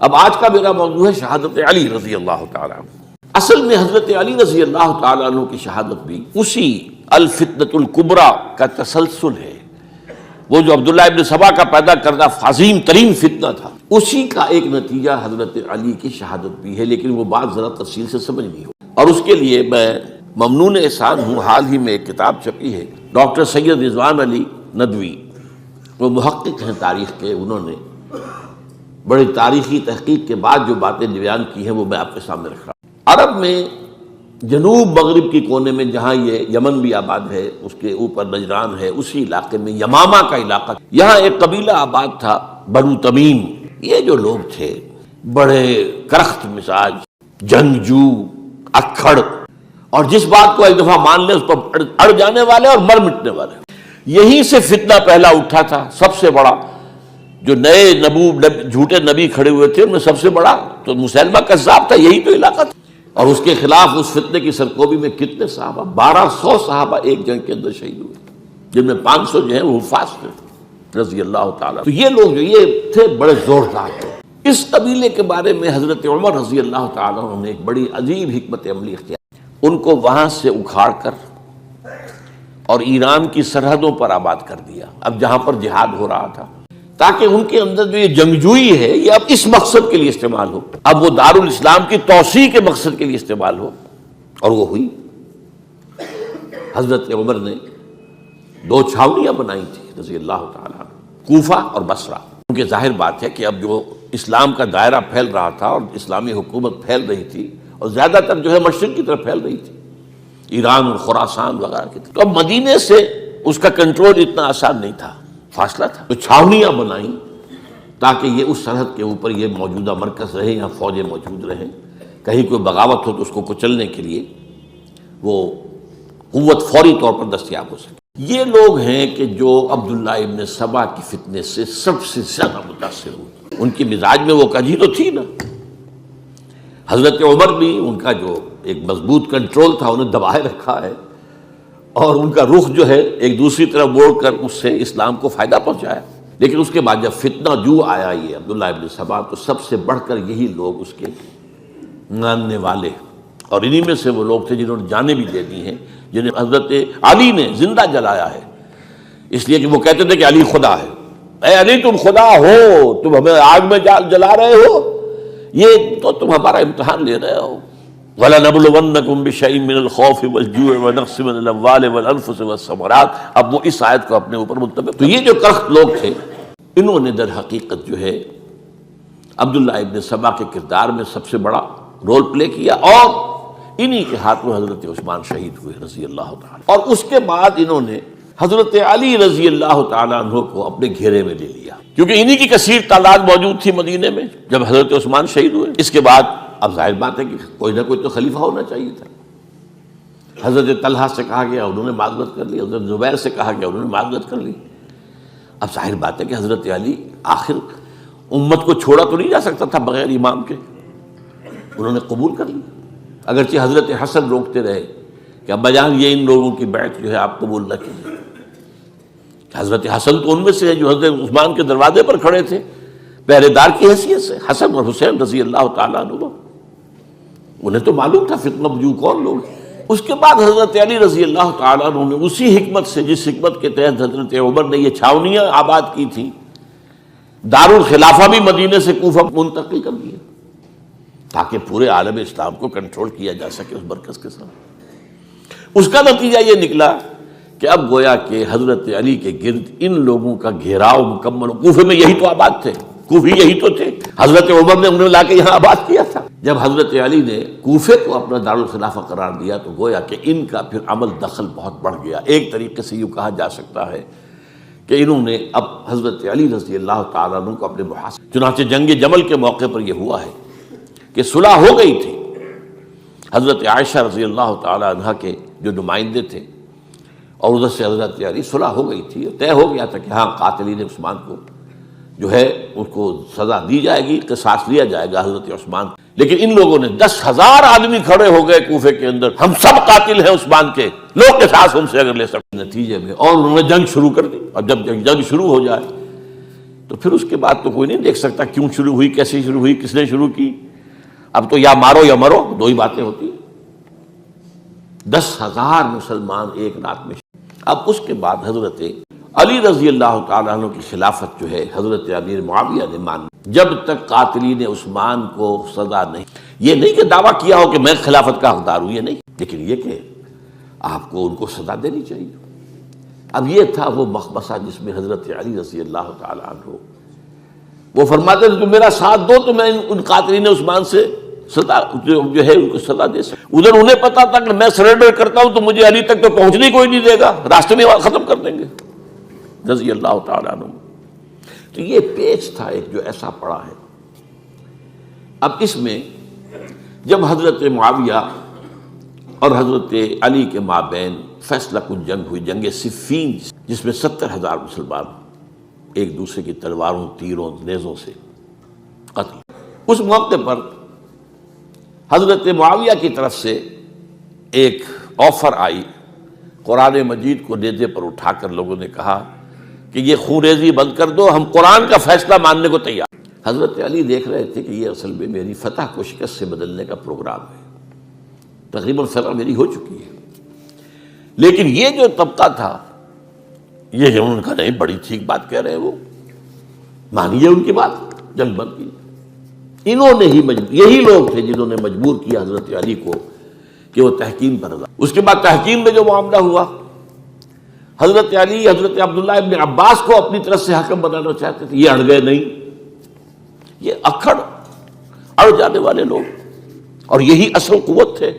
اب آج کا میرا موضوع ہے شہادت علی رضی اللہ تعالیٰ عنہ۔ اصل میں حضرت علی رضی اللہ تعالیٰ عنہ کی شہادت بھی اسی الفتنۃ الکبریٰ کا تسلسل ہے۔ وہ جو عبداللہ ابن سبا کا پیدا کردہ عظیم ترین فتنہ تھا، اسی کا ایک نتیجہ حضرت علی کی شہادت بھی ہے، لیکن وہ بات ذرا تفصیل سے سمجھنی ہو، اور اس کے لیے میں ممنون احسان ہوں۔ حال ہی میں ایک کتاب چھپی ہے، ڈاکٹر سید رضوان علی ندوی، وہ محقق ہیں تاریخ کے، انہوں نے بڑی تاریخی تحقیق کے بعد جو باتیں بیان کی ہیں وہ میں آپ کے سامنے رکھ رہا ہوں۔ عرب میں جنوب مغرب کی کونے میں جہاں یہ یمن بھی آباد ہے، اس کے اوپر نجران ہے، اسی علاقے میں یمامہ کا علاقہ، یہاں ایک قبیلہ آباد تھا بنو تمیم۔ یہ جو لوگ تھے بڑے کرخت مزاج، جنگجو، اکھڑ، اور جس بات کو ایک دفعہ مان لے اس پر اڑ جانے والے اور مر مٹنے والے۔ یہیں سے فتنہ پہلا اٹھا تھا، سب سے بڑا جو نئے جھوٹے نبی کھڑے ہوئے تھے ان میں سب سے بڑا تو مسیلمہ کذاب تھا، یہی تو علاقہ تھا۔ اور اس کے خلاف اس فتنے کی سرکوبی میں کتنے صحابہ، 1200 صحابہ ایک جنگ کے اندر شہید ہوئے، جن میں 500 جو ہیں وہ حفاظ تھے رضی اللہ تعالیٰ۔ تو یہ لوگ جو یہ تھے بڑے زوردار تھے۔ اس قبیلے کے بارے میں حضرت عمر رضی اللہ تعالیٰ نے ایک بڑی عجیب حکمت عملی اختیار، ان کو وہاں سے اکھاڑ کر اور ایران کی سرحدوں پر آباد کر دیا، اب جہاں پر جہاد ہو رہا تھا، تاکہ ان کے اندر جو یہ جنگجوئی ہے یہ اب اس مقصد کے لیے استعمال ہو، اب وہ دارالاسلام کی توسیع کے مقصد کے لیے استعمال ہو، اور وہ ہوئی۔ حضرت عمر نے 2 چھاونیاں بنائی تھی رضی اللہ تعالیٰ، کوفہ اور بصرہ، کیونکہ ظاہر بات ہے کہ اب جو اسلام کا دائرہ پھیل رہا تھا اور اسلامی حکومت پھیل رہی تھی، اور زیادہ تر جو ہے مشرق کی طرف پھیل رہی تھی، ایران اور خراسان وغیرہ کی طرف، تو اب مدینے سے اس کا کنٹرول اتنا آسان نہیں تھا، فاصلہ تھا، تو چھاونیاں بنائیں تاکہ یہ اس سرحد کے اوپر یہ موجودہ مرکز رہے، یہاں فوجیں موجود رہیں، کہیں کوئی بغاوت ہو تو اس کو کچلنے کے لیے وہ قوت فوری طور پر دستیاب ہو سکے۔ یہ لوگ ہیں کہ جو عبداللہ ابن سبا کی فتنے سے سب سے زیادہ متاثر ہوئے۔ ان کی مزاج میں وہ کجی تو تھی نا، حضرت عمر بھی ان کا جو ایک مضبوط کنٹرول تھا انہیں دبائے رکھا ہے، اور ان کا رخ جو ہے ایک دوسری طرف موڑ کر اس سے اسلام کو فائدہ پہنچایا۔ لیکن اس کے بعد جب فتنہ جو آیا یہ عبداللہ ابن سبا، تو سب سے بڑھ کر یہی لوگ اس کے ماننے والے، اور انہی میں سے وہ لوگ تھے جنہوں نے جانیں بھی دے دی ہیں، جنہیں حضرت علی نے زندہ جلایا ہے، اس لیے کہ وہ کہتے تھے کہ علی خدا ہے۔ اے علی تم خدا ہو، تم ہمیں آگ میں جلا رہے ہو، یہ تو تم ہمارا امتحان لے رہے ہو۔ وَلَنَبْلُوَنَّكُمْ بِشَيْءٍ مِّنَ الْخَوْفِ وَالْجُوعِ وَنَقْصٍ مِّنَ الْأَمْوَالِ وَالْأَنفُسِ وَالثَّمَرَاتِ۔ اب وہ اس آیت کو اپنے اوپر منطبق، تو یہ جو کرخت لوگ تھے انہوں نے در حقیقت جو ہے عبداللہ ابن سبا کے کردار میں سب سے بڑا رول پلے کیا، اور انہی کے ہاتھوں حضرت عثمان شہید ہوئے رضی اللہ تعالیٰ۔ اور اس کے بعد انہوں نے حضرت علی رضی اللہ تعالیٰ عنہ کو اپنے گھیرے میں لے لیا، کیونکہ انہی کی کثیر تعداد موجود تھی مدینے میں جب حضرت عثمان شہید ہوئے۔ اس کے بعد اب ظاہر بات ہے کہ کوئی نہ کوئی تو خلیفہ ہونا چاہیے تھا۔ حضرت طلحہ سے کہا گیا، انہوں نے معذرت کر لی، حضرت زبیر سے کہا گیا، انہوں نے معذرت کر لی۔ اب ظاہر بات ہے کہ حضرت علی آخر امت کو چھوڑا تو نہیں جا سکتا تھا بغیر امام کے، انہوں نے قبول کر لی، اگرچہ حضرت حسن روکتے رہے کہ ابا جان یہ ان لوگوں کی بیعت جو ہے آپ قبول نہ کیجیے۔ حضرت حسن تو ان میں سے ہے جو حضرت عثمان کے دروازے پر کھڑے تھے پہرے دار کی حیثیت سے، حسن اور حسین رضی اللہ تعالیٰ عنہ، انہیں تو معلوم تھا فتنہ جو کون لوگ ہیں۔ اس کے بعد حضرت علی رضی اللہ تعالیٰ عنہ نے اسی حکمت سے، جس حکمت کے تحت حضرت عمر نے یہ چھاونیاں آباد کی تھیں، دارالخلافہ بھی مدینے سے کوفہ منتقل کر دیا تاکہ پورے عالم اسلام کو کنٹرول کیا جا سکے اس مرکز کے ساتھ۔ اس کا نتیجہ یہ نکلا کہ اب گویا کہ حضرت علی کے گرد ان لوگوں کا گھیراؤ مکمل ہو۔ کوفے میں یہی تو آباد تھے، کوفی یہی تو تھے، حضرت عمر نے انہیں لا کے یہاں آباد کیا تھا۔ جب حضرت علی نے کوفے کو اپنا دارالخلافہ قرار دیا تو گویا کہ ان کا پھر عمل دخل بہت بڑھ گیا۔ ایک طریقے سے یوں کہا جا سکتا ہے کہ انہوں نے اب حضرت علی رضی اللہ تعالیٰ عنہ کو اپنے محاصرے، چنانچہ جنگ جمل کے موقع پر یہ ہوا ہے کہ صلح ہو گئی تھی، حضرت عائشہ رضی اللہ تعالیٰ عنہ کے جو نمائندے تھے اور ادھر سے حضرت علی، صلح ہو گئی تھی، طے ہو گیا تھا کہ ہاں قاتلین عثمان کو جو ہے اس کو سزا دی جائے گی، قصاص لیا جائے گا حضرت عثمان۔ لیکن ان لوگوں نے 10,000 آدمی کھڑے ہو گئے کوفے کے اندر، ہم سب قاتل ہیں عثمان کے، لوگ قصاص ہم سے اگر لے سکتے۔ نتیجے میں اور انہوں نے جنگ شروع کر دی، اور جب جنگ شروع ہو جائے تو پھر اس کے بعد تو کوئی نہیں دیکھ سکتا کیوں شروع ہوئی، کیسے شروع ہوئی، کس نے شروع کی. اب تو یا مارو یا مرو، دو ہی باتیں ہوتی ہیں. 10,000 مسلمان ایک رات میں. اب اس کے بعد حضرت علی رضی اللہ تعالیٰ عنہ کی خلافت جو ہے حضرت امیر معاویہ نے مان. جب تک قاتلین عثمان کو سزا نہیں، یہ نہیں کہ دعویٰ کیا ہو کہ میں خلافت کا حقدار ہوں، یہ نہیں، لیکن یہ کہ آپ کو ان کو سزا دینی چاہیے. اب یہ تھا وہ مخمصہ جس میں حضرت علی رضی اللہ تعالیٰ عنہ وہ فرماتے تھے تم میرا ساتھ دو تو میں ان قاتلین عثمان سے سزا جو ہے ان کو سزا دے سکتا. ادھر انہیں پتا تھا کہ میں سرنڈر کرتا ہوں تو مجھے علی تک تو پہنچنے کوئی نہیں دے گا، راستے میں ختم کر دیں گے رضی اللہ تعالیٰ عنہ. تو یہ پیچ تھا ایک جو ایسا پڑا ہے. اب اس میں جب حضرت معاویہ اور حضرت علی کے مابین فیصلہ کن جنگ ہوئی، جنگ صفین، جس میں 70,000 مسلمان ایک دوسرے کی تلواروں، تیروں، نیزوں سے قتل. اس موقع پر حضرت معاویہ کی طرف سے ایک آفر آئی. قرآن مجید کو نیزے پر اٹھا کر لوگوں نے کہا کہ یہ خونریزی بند کر دو، ہم قرآن کا فیصلہ ماننے کو تیار. حضرت علی دیکھ رہے تھے کہ یہ اصل میں میری فتح کو شکست سے بدلنے کا پروگرام ہے. تقریباً فتح میری ہو چکی ہے، لیکن یہ جو طبقہ تھا یہ انہوں نے کہا نہیں بڑی ٹھیک بات کہہ رہے ہیں، وہ مانیے ان کی بات، جنگ بند کی. انہوں نے ہی یہی لوگ تھے جنہوں نے مجبور کیا حضرت علی کو کہ وہ تحکیم پر رضا. اس کے بعد تحکیم میں جو معاملہ ہوا، حضرت علی حضرت عبداللہ ابن عباس کو اپنی طرف سے حکم بنانا چاہتے تھے، یہ اڑ گئے نہیں. یہ اڑ جانے والے لوگ، اور یہی اصل قوت تھے،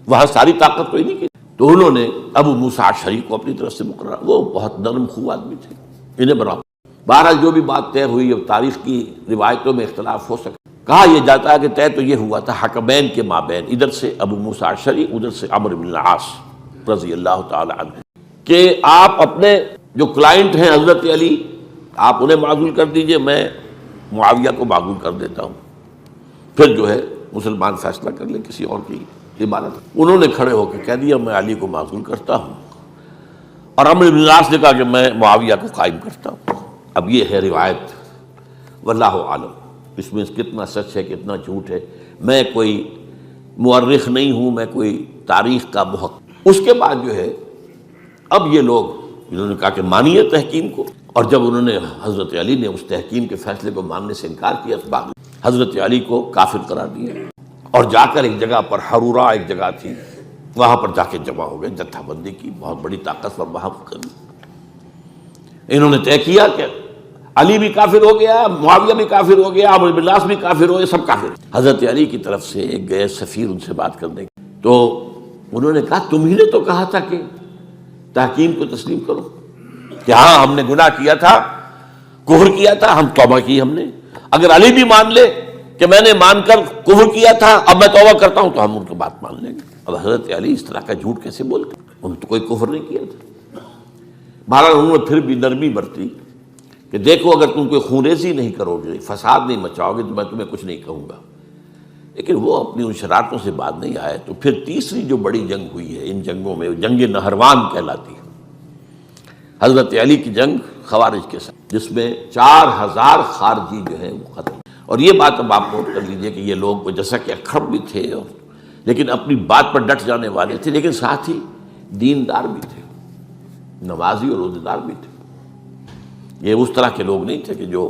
وہاں ساری طاقت کوئی نہیں کی. تو انہوں نے ابو موسیٰ اشعری کو اپنی طرف سے مقرر، وہ بہت نرم خو آدمی تھے، انہیں بنا. بہرحال جو بھی بات طے ہوئی، اب تاریخ کی روایتوں میں اختلاف ہو سکتا. کہا یہ جاتا ہے کہ طے تو یہ ہوا تھا حکمین کے مابین، ادھر سے ابو موسیٰ اشعری، ادھر سے عمرو بن العاص رضی اللہ تعالی عنہ، کہ آپ اپنے جو کلائنٹ ہیں حضرت علی آپ انہیں معزول کر دیجئے، میں معاویہ کو معزول کر دیتا ہوں، پھر جو ہے مسلمان فیصلہ کر لیں کسی اور کی عبادت. انہوں نے کھڑے ہو کے کہہ دیا میں علی کو معزول کرتا ہوں، اور عمرو بن العاص نے کہا کہ میں معاویہ کو قائم کرتا ہوں. اب یہ ہے روایت، واللہ عالم اس میں کتنا سچ ہے کتنا جھوٹ ہے. میں کوئی مورخ نہیں ہوں، میں کوئی تاریخ کا محقق. اس کے بعد جو ہے اب یہ لوگ انہوں نے کہا کہ مانیے تحکیم کو، اور جب انہوں نے حضرت علی نے اس تحکیم کے فیصلے کو ماننے سے انکار کیا تو بعد حضرت علی کو کافر قرار دیا، اور جا کر ایک جگہ پر حرورہ ایک جگہ تھی وہاں پر جا کے جمع ہو گئے، جتھا بندی کی، بہت بڑی طاقت پر وہاں کری. انہوں نے طے کیا کہ علی بھی کافر ہو گیا، معاویہ بھی کافر ہو گیا، عمرو بن العاص بھی کافر ہو گئے، سب کافر. حضرت علی کی طرف سے ایک گئے سفیر ان سے بات کرنے کی، تو انہوں نے کہا تم ہی نے تو کہا تھا کہ تحکیم کو تسلیم کرو، کہ ہاں ہم نے گناہ کیا تھا، کفر کیا تھا، ہم توبہ کی ہم نے. اگر علی بھی مان لے کہ میں نے مان کر کفر کیا تھا اب میں توبہ کرتا ہوں تو ہم ان کی بات مان لیں گے. اب حضرت علی اس طرح کا جھوٹ کیسے بولتے؟ انہوں نے تو کوئی کفر نہیں کیا تھا. بہرحال انہوں نے پھر بھی نرمی برتی کہ دیکھو اگر تم کوئی خونریزی نہیں کرو گے، فساد نہیں مچاؤ گے تو میں تمہیں کچھ نہیں کہوں گا. لیکن وہ اپنی ان شرارتوں سے بعد نہیں آئے. تو پھر تیسری جو بڑی جنگ ہوئی ہے ان جنگوں میں، جنگ نہروان کہلاتی ہے، حضرت علی کی جنگ خوارج کے ساتھ، جس میں 4,000 خارجی جو ہے وہ ختم. اور یہ بات اب آپ نوٹ کر لیجئے کہ یہ لوگ جیسا کہ اکھڑ بھی تھے اور لیکن اپنی بات پر ڈٹ جانے والے تھے، لیکن ساتھ ہی دیندار بھی تھے، نمازی اور روزہ دار بھی تھے. یہ اس طرح کے لوگ نہیں تھے کہ جو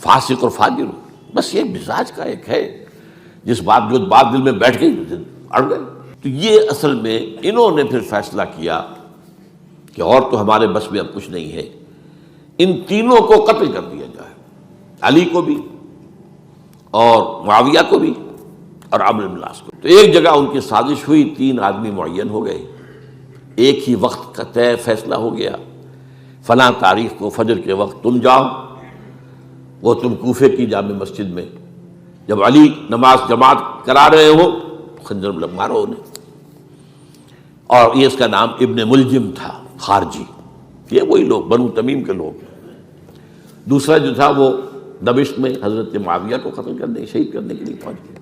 فاسق اور فاجر ہو. بس یہ مزاج کا ایک ہے، جو بات دل میں بیٹھ گئی اڑ گئے. تو یہ اصل میں انہوں نے پھر فیصلہ کیا کہ اور تو ہمارے بس میں اب کچھ نہیں ہے، ان تینوں کو قتل کر دیا جائے، علی کو بھی اور معاویہ کو بھی اور عمرو بن العاص کو. تو ایک جگہ ان کی سازش ہوئی، 3 آدمی معین ہو گئے، ایک ہی وقت کا طے فیصلہ ہو گیا، فلاں تاریخ کو فجر کے وقت تم جاؤ. وہ تم کوفے کی جامع مسجد میں جب علی نماز جماعت کرا رہے ہو خنجر مارو انہیں. اور یہ اس کا نام ابن ملجم تھا، خارجی، یہ وہی لوگ بنو تمیم کے لوگ. دوسرا جو تھا وہ دمشق میں حضرت معاویہ کو قتل کرنے شہید کرنے کے لیے پہنچ گیا.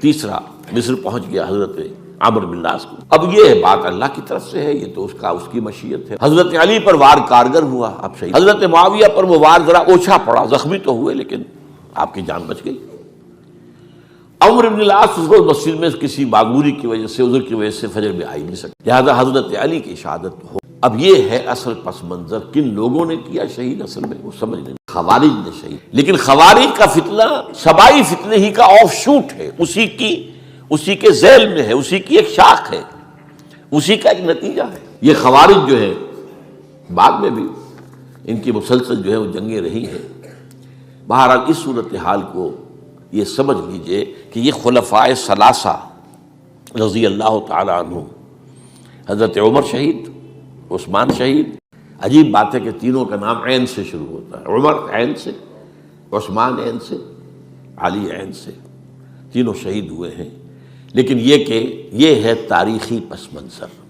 تیسرا مصر پہنچ گیا حضرت عمرو بن العاص کو۔ اب یہ بات اللہ کی طرف سے ہے، یہ تو اس کی مشیت ہے۔ حضرت علی پر وار کارگر ہوا، اب شہید۔ حضرت معاویہ پر وہ وار ذرا اوچھا پڑا، زخمی تو ہوئے لیکن آپ کی جان بچ گئی۔ عمرو بن العاص اس روز مسجد میں کسی معذوری کی وجہ سے، عذر کی وجہ سے فجر میں آئی نہیں سکتے، لہٰذا حضرت علی کی شہادت ہو۔ اب یہ ہے اصل پس منظر، کن لوگوں نے کیا شہید، اصل میں وہ سمجھ لیں خوارج نے شہید۔ لیکن خوارج کا فتنہ سبائی فتنے ہی کا آف شوٹ ہے، اسی کے ذیل میں ہے، اسی کی ایک شاخ ہے، اسی کا ایک نتیجہ ہے۔ یہ خوارج جو ہے بعد میں بھی ان کی مسلسل جو ہے وہ جنگیں رہی ہیں۔ بہرحال اس صورتحال کو یہ سمجھ لیجئے کہ یہ خلفائے ثلاثہ رضی اللہ تعالی عنہ، حضرت عمر شہید، عثمان شہید۔ عجیب بات ہے کہ تینوں کا نام عین سے شروع ہوتا ہے، عمر عین سے، عثمان عین سے، علی عین سے، تینوں شہید ہوئے ہیں۔ لیکن یہ کہ یہ ہے تاریخی پس منظر۔